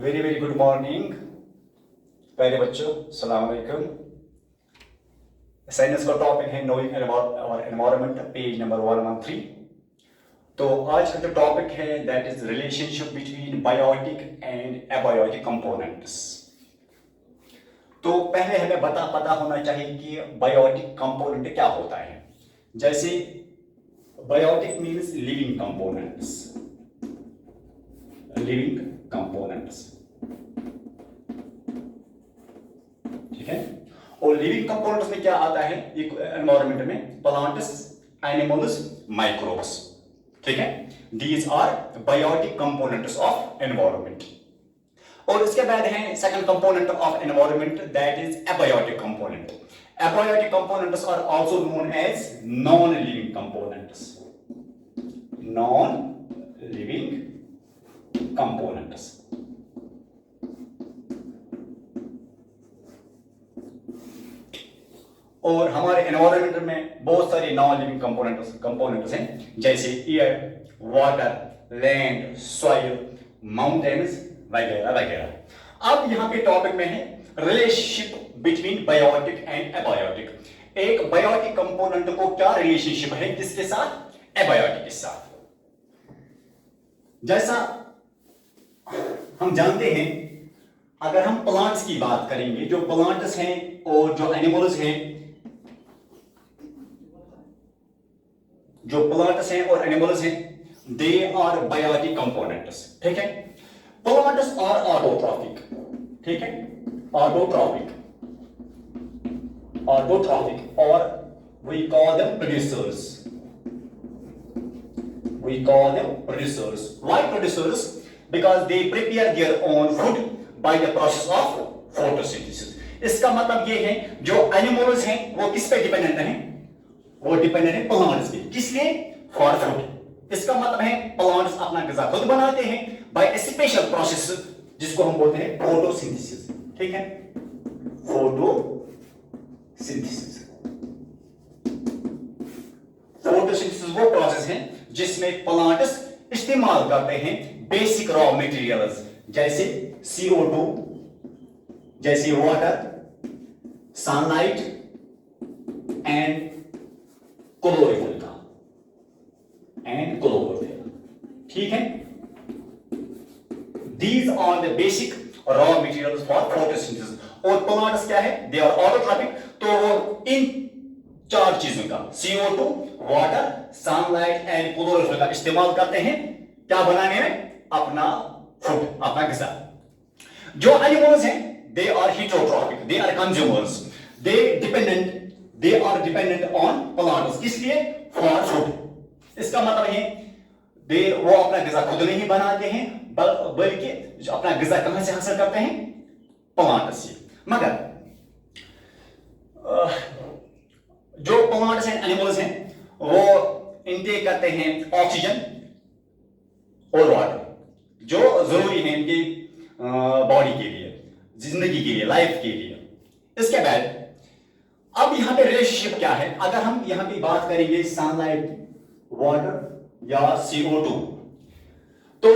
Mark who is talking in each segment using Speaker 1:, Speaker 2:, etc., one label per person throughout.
Speaker 1: Very very good morning प्यारे बच्चों, सलाम अलैकुम। साइंस का टॉपिक है नोइंग एनवायरनमेंट, पेज नंबर 113। तो आज का जो टॉपिक है that is relationship between biotic and abiotic components. तो पहले हमें पता होना चाहिए कि बायोटिक कंपोनेंट क्या होता है। जैसे biotic means living components, living components, ठीक है। और लिविंग कंपोनेंट्स में क्या आता है एनवायरनमेंट में? प्लांट्स, एनिमल्स, माइक्रोब्स, ठीक है। These are biotic components of environment. और इसके बाद है second component of environment that is abiotic component. Abiotic components are also known as non living components, non living components. और हमारे एनवायरनमेंट में बहुत सारे नॉन लिविंग कंपोनेंट्स हैं, जैसे air, water, land, soil, mountains वगैरह वगैरह। अब यहाँ पे टॉपिक में है relationship between biotic and abiotic. एक बायोटिक कंपोनेंट को क्या रिलेशनशिप है किसके साथ? एबायोटिक के साथ। जैसा हम जानते हैं, अगर हम प्लांट्स की बात करेंगे, जो प्लांट्स हैं और जो एनिमल्स हैं, जो प्लांट्स हैं और एनिमल्स हैं, दे आर बायोटिक कंपोनेंट्स, ठीक है। प्लांट्स आर ऑटोट्रॉफिक, ठीक है, ऑटोट्रॉफिक, ऑटोट्रॉफिक, और we call them producers, we call them producers. Why producers? Because they prepare their own food by the process of photosynthesis. इसका मतलब ये है जो एनिमल्स हैं वो किस पे डिपेंडेंट हैं? वो डिपेंडेंट है प्लांट्स पे। किसके? For food. इसका मतलब है प्लांट्स अपना ग़िज़ा खुद बनाते हैं बाय ए स्पेशल प्रोसेस जिसको हम बोलते हैं फोटोसिंथेसिस, ठीक है, फोटोसिंथेसिस। फोटोसिंथेसिस वो प्रोसेस है जिसमें प्लांट्स इस्तेमाल करते हैं बेसिक रॉ मटेरियल्स जैसे CO2, जैसे वाटर, सनलाइट एंड क्लोरोफिल का, ठीक है। These are the basic raw materials for photosynthesis. और प्लांट्स क्या है? They are autotrophic. तो वो इन चार चीजों का CO2, water, sunlight and chlorophyll का इस्तेमाल करते हैं क्या बनाने में? अपना फूड, अपना ग़िज़ा। जो एनिमल्स हैं they are heterotrophic, they are consumers, they are dependent on plants. किस लिए? For food. इसका मतलब है वो अपना ग़िज़ा खुद नहीं बनाते हैं बल्कि अपना ग़िज़ा कहां से हासिल करते हैं? प्लांट से। मगर जो प्लांट्स एंड एनिमल्स हैं वो इनटेक करते हैं ऑक्सीजन और वाटर, जो जरूरी है इनकी बॉडी के लिए, जिंदगी के लिए, लाइफ के लिए। इसके बाद अब यहाँ पे रिलेशनशिप क्या है? अगर हम यहाँ पे बात करेंगे सनलाइट, वाटर या CO2, तो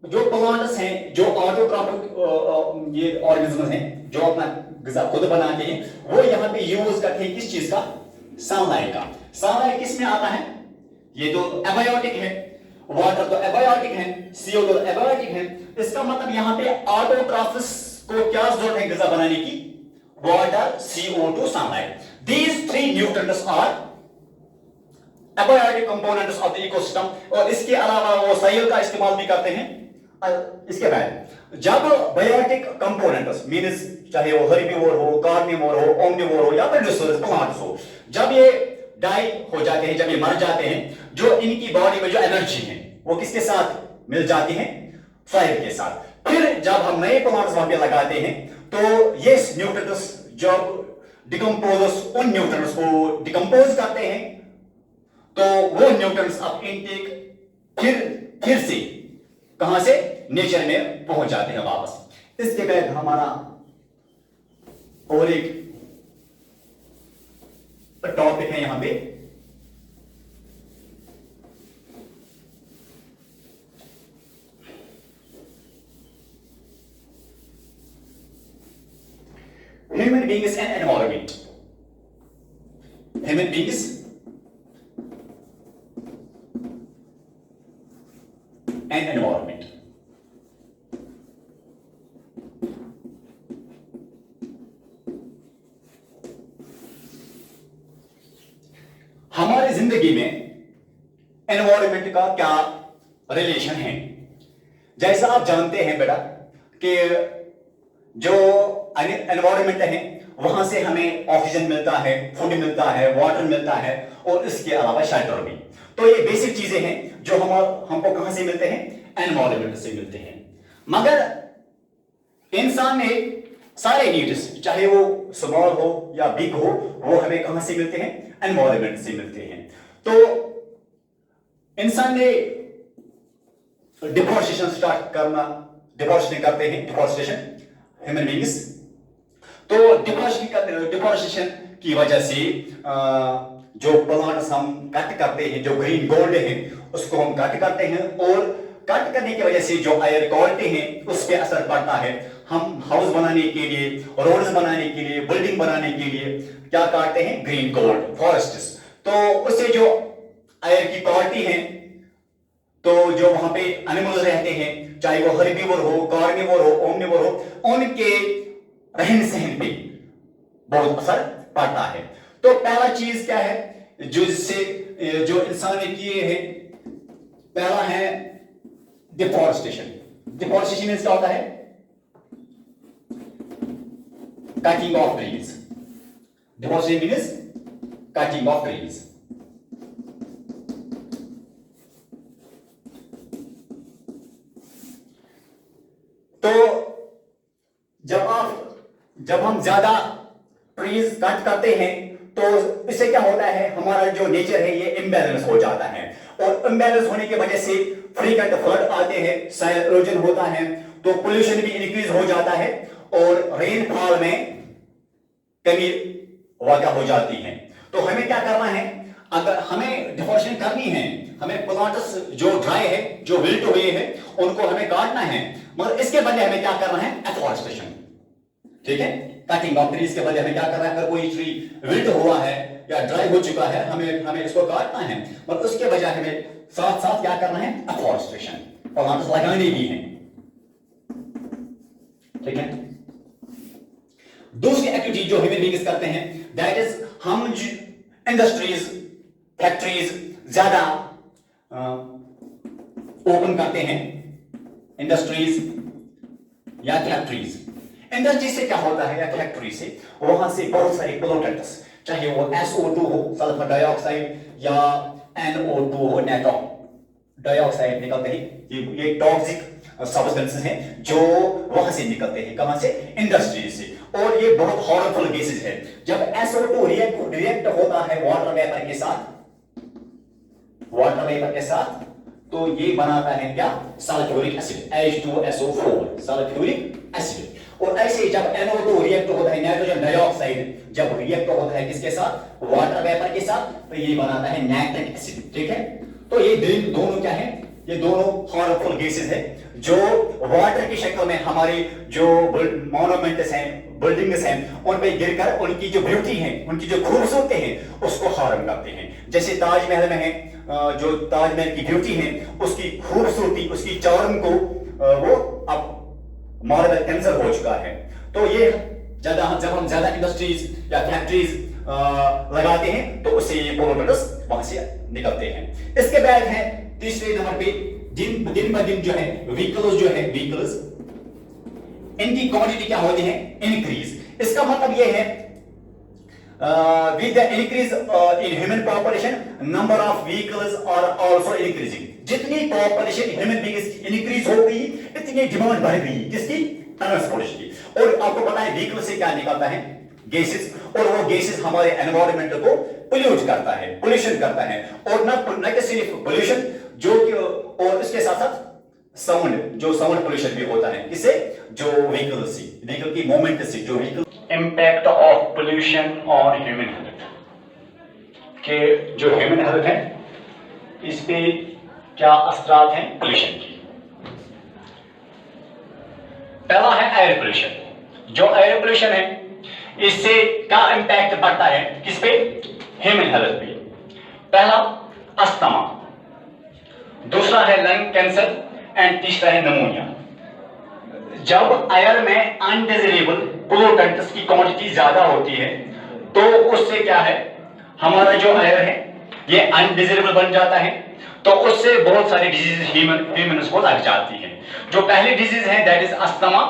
Speaker 1: जो प्लांट्स हैं, जो ऑटोट्रॉफिक ये ऑर्गेनिजम्स हैं जो अपना ग़िज़ा खुद बनाते हैं, वो यहाँ पे यूज करते हैं किस चीज का? सनलाइट का। सनलाइट किस में आता है? ये तो एबायोटिक है, वाटर तो एबायोटिक है, CO2 तो एबायोटिक है। इसका मतलब यहाँ पे ऑटोट्रॉफिस को क्या जरूरत है ग़िज़ा बनाने की? Water, CO2, sunlight. These three nutrients are abiotic components of the ecosystem. और इसके अलावा वो सॉइल का इस्तेमाल भी करते हैं। इसके बाद जब बायोटिक कंपोनेंट्स मींस चाहे वो हर्बीवोर हो, कार्निवोर हो, ओमनिवोर हो या प्रोड्यूसर्स प्लांट्स हो, जब ये डाई हो जाते हैं, जब ये मर जाते हैं, जो इनकी बॉडी में जो एनर्जी है वो किसके साथ मिल जाती है? सॉइल के साथ। फिर जब हम नए प्लांट्स वहां पे लगाते हैं तो ये न्यूट्रिएंट्स जब डिकम्पोजर्स उन न्यूट्रिएंट्स को डिकम्पोज करते हैं तो वो न्यूट्रिएंट्स अब इनटेक फिर से कहां से? नेचर में पहुंच जाते हैं वापस। इसके बाद हमारा और एक टॉपिक है यहां पे human beings and environment. Human beings and environment. हमारी जिंदगी में एनवायरमेंट का क्या रिलेशन है? जैसा आप जानते हैं बेटा कि जो एनवायरमेंट है वहां से हमें ऑक्सीजन मिलता है, फूड मिलता है, वाटर मिलता है और इसके अलावा शेल्टर भी। तो ये बेसिक चीजें हैं जो हमको कहां से मिलते हैं? एनवायरमेंट से मिलते हैं। मगर इंसान ने सारे नीड्स, चाहे वो स्मॉल हो या बिग हो, वो हमें कहां से मिलते हैं? एनवायरमेंट से मिलते हैं। तो इंसान ने डिफोरेस्टेशन स्टार्ट करना, डिफोरेस्टेशन करते हैं, डिफोरेस्टेशन ह्यूमन बीइंग्स। तो डिफोरेस्टेशन की वजह से जो प्लांट्स हम कट करते हैं, जो ग्रीन गोल्ड है उसको हम कट करते हैं, और कट करने की वजह से जो एयर क्वालिटी है उस पर असर पड़ता है। हम हाउस बनाने के लिए, रोड्स बनाने के लिए, बिल्डिंग बनाने के लिए क्या काटते हैं? Green gold, forests. तो उससे जो एयर की क्वालिटी है, तो जो वहां पे एनिमल्स रहते हैं, चाहे वो हर्बीवोर हो, कार्निवोर हो, ओमनिवोर हो, उनके रहन सहन पे बहुत असर पड़ता है। तो पहला चीज क्या है जो इंसान ने किए हैं? पहला है डिफोरेस्टेशन। डिफोरेस्टेशन मींस क्या होता है? Cutting of trees. Deforestation means cutting of trees. तो जब हम ज्यादा ट्रीज कट करते हैं तो इससे क्या होता है? हमारा जो नेचर है ये इम्बैलेंस हो जाता है, और इम्बैलेंस होने की वजह से फ्रीक्वेंट फ्लड आते हैं, सॉइल इरोजन होता है, तो पोल्यूशन भी इंक्रीज हो जाता है, और रेनफॉल में कमी वाक़ा हो जाती है। तो हमें क्या करना है? अगर हमें डिफोरेस्टेशन करनी है, हमें प्लांट्स जो ड्राई है, जो विल्ट हुए हैं, उनको हमें काटना है, मगर इसके बदले हमें क्या करना है? एफोरेस्टेशन। ठीक है, कटिंग ऑफ ट्रीज के बदले हमें क्या करना है? अगर कोई ट्री विल्ट हुआ है या ड्राई हो चुका है, हमें इसको काटना है, मगर उसके बजाय हमें साथ साथ क्या करना है? एफोरेस्टेशन, प्लांट्स लगाने भी हैं। ठीक है। दूसरी एक्टिविटी जो ह्यूमन बीइंग्स करते हैं, दैट इज हम इंडस्ट्रीज, फैक्ट्रीज ज्यादा ओपन करते हैं, इंडस्ट्रीज या फैक्ट्रीज। इंडस्ट्री से क्या होता है या फैक्ट्री से? वहां से बहुत सारे पोल्यूटेंट्स, चाहे वो SO2 हो, सल्फर डाइऑक्साइड, या NO2 हो, नाइट्रोजन डाइऑक्साइड निकलते हैं। ये टॉक्सिक सब्सटेंसेस हैं जो वहां से निकलते हैं। कहां से? इंडस्ट्री से। और ये बहुत हार्मफुल गैसेस है। जब SO2 रिएक्ट होता है वाटर वेपर के साथ, तो ये बनाता है क्या? Sulphuric acid, H2SO4, sulphuric acid. और ऐसे जब NO2 रिएक्ट होता है, नाइट्रोजन डाइऑक्साइड जब रिएक्ट होता है किसके साथ? वाटर वेपर के साथ, तो ये बनाता है नाइट्रिक एसिड। ठीक है। तो ये दोनों क्या है? ये दोनों हार्मफुल गैसेस है जो वाटर की शक्ल में हमारे जो मॉन्यूमेंट्स हैं, बिल्डिंग्स हैं, उन पे गिरकर उनकी जो ब्यूटी है, उनकी जो खूबसूरती है, उसको हार्म करते हैं। जैसे ताजमहल में है, जो ताजमहल की ब्यूटी है, उसकी खूबसूरती, उसकी चार्म को वो अब मार्बल कैंसर हो चुका है। तो ये जब हम ज्यादा इंडस्ट्रीज या फैक्ट्रीज लगाते हैं तो उससे ये पोल्यूटेंट्स वहां से निकलते हैं। इसके बाद है तीसरे नंबर पे, दिन ब दिन जो है व्हीकल्स इनकी क्वांटिटी क्या होती है? इंक्रीज। इसका मतलब ये है with the increase in human population, number of vehicles are also increasing. जितनी पॉपुलेशन ह्यूमन बीइंग्स की इंक्रीज हो गई, इतनी डिमांड बढ़ गई किसकी? ट्रांसपोर्टेशन की। और आपको पता है व्हीकल से क्या निकलता है? गैसेस। और वो गैसेस हमारे एनवायरनमेंट को पोल्यूट करता है, पोल्यूशन करता है। और न कि सिर्फ पोल्यूशन, जो कि और इसके साथ साथ साउंड पोल्यूशन भी होता है। किससे? जो व्हीकल से, व्हीकल की मूवमेंट से, जो vehicle impact of pollution on human health, के जो ह्यूमन हेल्थ है इस पे क्या असरात हैं पोल्यूशन की। पहला है एयर पोल्यूशन। जो एयर पोल्यूशन है इससे क्या इंपैक्ट पड़ता है किस पे? ह्यूमन हेल्थ पे। पहला अस्थमा, दूसरा है लंग कैंसर एंड तीसरा है निमोनिया। जब एयर में अनडिजायरेबल पोल्यूटेंट्स की क्वांटिटी ज्यादा होती है तो उससे क्या है, हमारा जो एयर है ये अनडिजायरेबल बन जाता है, तो उससे बहुत सारी डिजीज ह्यूमंस को लग जाती है। जो पहली डिजीज है that is asthma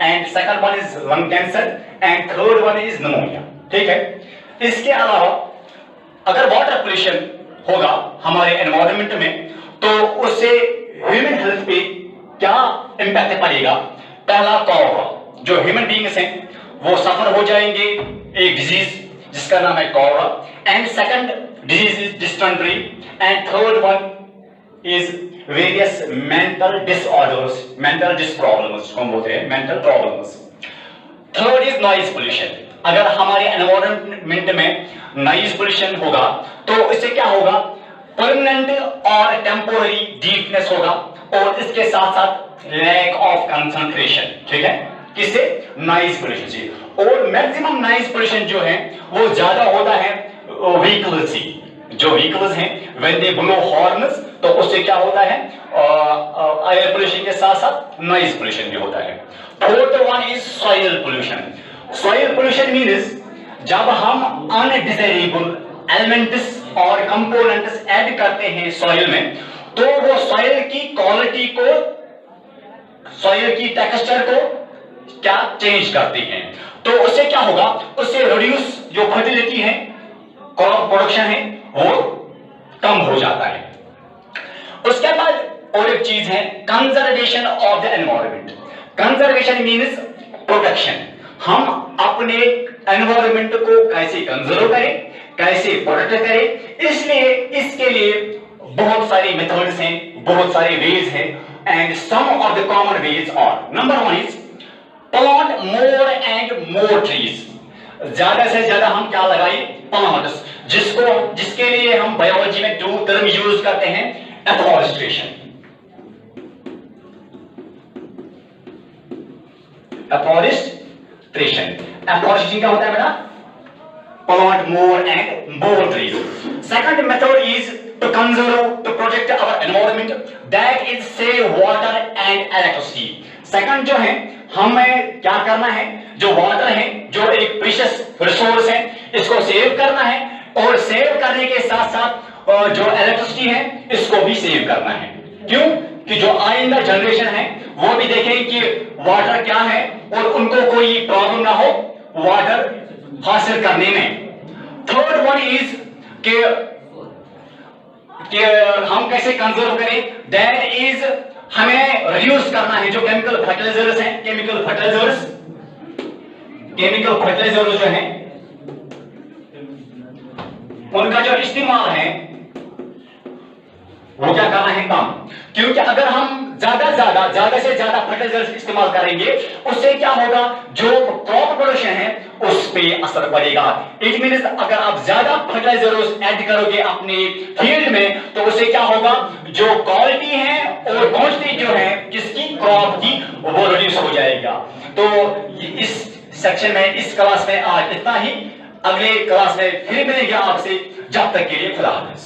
Speaker 1: and second one is lung cancer and third one is pneumonia. ठीक है। इसके अलावा अगर वाटर पोल्यूशन होगा हमारे एनवायरनमेंट में तो उससे ह्यूमन हेल्थ पे क्या इंपैक्ट पड़ेगा? पहला कॉलरा, जो ह्यूमन बीइंग्स हैं वो सफर हो जाएंगे एक डिजीज जिसका नाम है cholera, and second disease is dysentery, and third one is various mental disorders, mental डिसप्रॉब्लम्स जिसको हम बोलते हैं mental problems. Third is noise pollution. अगर हमारे एनवायरनमेंट में नॉइज पोल्यूशन होगा तो इससे क्या होगा, परमानेंट और टेम्पोररी डीपनेस होगा और इसके साथ साथ लैक ऑफ कंसंट्रेशन। ठीक है, किससे? नॉइज पोल्यूशन से। और मैक्सिमम नॉइज पोल्यूशन जो है वो ज्यादा होता है व्हीकल्स से। जो व्हीकल्स हैं व्हेन दे ब्लो हॉर्न्स तो उससे क्या होता है, एयर पोल्यूशन के साथ साथ नॉइज पोल्यूशन भी होता है। Fourth one is soil pollution. Soil pollution means जब हम अनडिजायरेबल एलिमेंट्स और कंपोनेंट्स ऐड करते हैं सॉइल में तो वो सॉइल की क्वालिटी को, सॉइल की टेक्सचर को क्या चेंज करती हैं। तो उससे क्या होगा, उससे रिड्यूस जो फर्टिलिटी है, क्रॉप प्रोडक्शन है वो कम हो जाता है। उसके बाद और एक चीज है conservation of the environment. Conservation means protection. हम अपने एनवायरनमेंट को कैसे कंजर्व करें, कैसे प्रोटेक्ट करें, इसलिए इसके लिए बहुत सारी मेथड्स हैं, बहुत सारे वेज हैं, and some of the common ways are, number one is plant more and more trees. ज्यादा से ज्यादा हम क्या लगाएं? प्लांट्स, जिसके लिए हम बायोलॉजी में दो टर्म यूज करते हैं, एफॉरेस्टेशन। एफॉरेस्टेशन क्या होता है बेटा? plant more and more trees. Second method is to conserve, to protect our environment, that is save water and electricity. Second जो है हमें क्या करना है, जो वाटर है जो एक प्रीशियस रिसोर्स है इसको सेव करना है, और सेव करने के साथ साथ जो इलेक्ट्रिसिटी है इसको भी सेव करना है। क्यों? कि जो आइंदा जनरेशन है वो भी देखें कि वाटर क्या है और उनको कोई प्रॉब्लम ना हो वाटर हासिल करने में। थर्ड वन इज कि हम कैसे कंजर्व करें, दैट इज हमें रिड्यूस करना है जो केमिकल फर्टिलाइजर्स हैं, केमिकल फर्टिलाइजर्स जो हैं उनका जो इस्तेमाल है वो क्या करना है, कम। क्योंकि अगर हम ज्यादा से ज्यादा फर्टिलाइजर्स इस्तेमाल करेंगे उससे क्या होगा, जो क्रॉप प्रोडक्शन है उस पे असर पड़ेगा। इट मींस अगर आप ज्यादा फर्टिलाइजर्स ऐड करोगे अपने फील्ड में तो उससे क्या होगा, जो क्वालिटी है और क्वांटिटी जो है किसकी, क्रॉप की, वो रिड्यूस हो जाएगा। तो इस सेक्शन में, इस क्लास में आज इतना ही। अगले क्लास में फिर मिलेंगे आपसे, जब तक के लिए खुदा हाफिज।